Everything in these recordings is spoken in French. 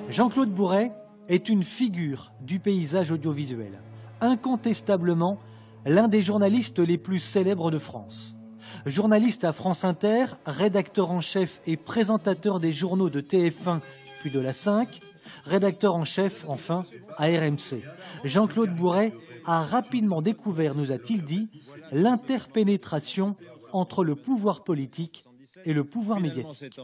Jean-Claude Bourret est une figure du paysage audiovisuel, incontestablement l'un des journalistes les plus célèbres de France. Journaliste à France Inter, rédacteur en chef et présentateur des journaux de TF1 puis de la 5, rédacteur en chef enfin à RMC. Jean-Claude Bourret a rapidement découvert, nous a-t-il dit, l'interpénétration entre le pouvoir politique et le pouvoir médiatique.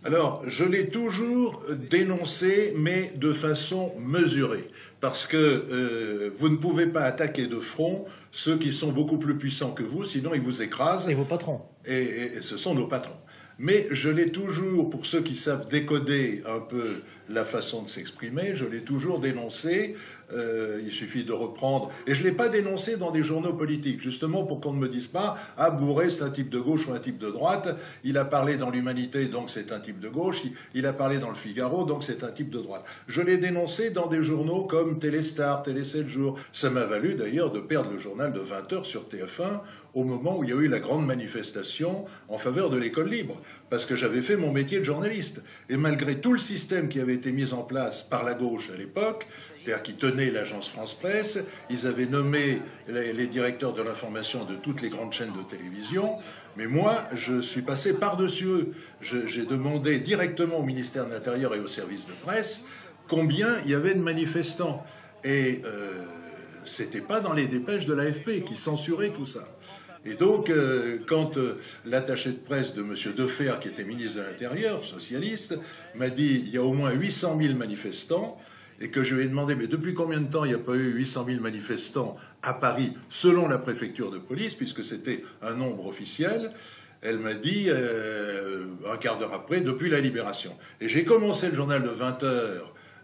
Alors, je l'ai toujours dénoncé, mais de façon mesurée, parce que vous ne pouvez pas attaquer de front ceux qui sont beaucoup plus puissants que vous, sinon ils vous écrasent. Et vos patrons. Et ce sont nos patrons. Mais je l'ai toujours, pour ceux qui savent décoder un peu la façon de s'exprimer, je l'ai toujours dénoncé. Il suffit de reprendre. Et je ne l'ai pas dénoncé dans des journaux politiques, justement pour qu'on ne me dise pas « Ah, Bourret, c'est un type de gauche ou un type de droite. Il a parlé dans l'Humanité, donc c'est un type de gauche. Il a parlé dans le Figaro, donc c'est un type de droite. » Je l'ai dénoncé dans des journaux comme Téléstar, Télé 7 jours. Ça m'a valu d'ailleurs de perdre le journal de 20 h sur TF1 au moment où il y a eu la grande manifestation en faveur de l'école libre, parce que j'avais fait mon métier de journaliste. Et malgré tout le système qui avait été mis en place par la gauche à l'époque, c'est-à-dire qui tenait l'agence France Presse, ils avaient nommé les directeurs de l'information de toutes les grandes chaînes de télévision, mais moi, je suis passé par-dessus eux. J'ai demandé directement au ministère de l'Intérieur et au service de presse combien il y avait de manifestants. Et c'était pas dans les dépêches de l'AFP qui censuraient tout ça. Et donc, quand l'attaché de presse de M. Defer, qui était ministre de l'Intérieur, socialiste, m'a dit « il y a au moins 800 000 manifestants », et que je lui ai demandé « mais depuis combien de temps il n'y a pas eu 800 000 manifestants à Paris, selon la préfecture de police, puisque c'était un nombre officiel ?» Elle m'a dit, un quart d'heure après, « depuis la Libération ». Et j'ai commencé le journal de 20 h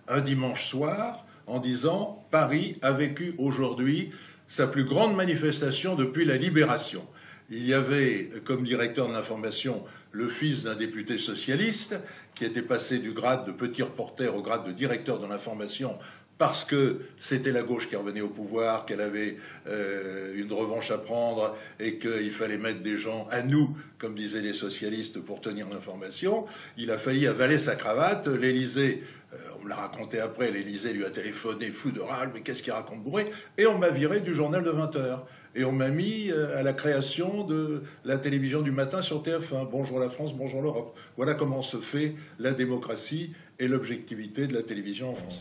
un dimanche soir en disant « Paris a vécu aujourd'hui sa plus grande manifestation depuis la Libération ». Il y avait comme directeur de l'information le fils d'un député socialiste qui était passé du grade de petit reporter au grade de directeur de l'information parce que c'était la gauche qui revenait au pouvoir, qu'elle avait une revanche à prendre et qu'il fallait mettre des gens à nous, comme disaient les socialistes, pour tenir l'information. Il a failli avaler sa cravate. L'Élysée, on me l'a raconté après, l'Élysée lui a téléphoné fou de rage, mais qu'est-ce qu'il raconte Bourret? Et on m'a viré du journal de 20 h. Et on m'a mis à la création de la télévision du matin sur TF1. Bonjour la France, bonjour l'Europe. Voilà comment se fait la démocratie et l'objectivité de la télévision en France.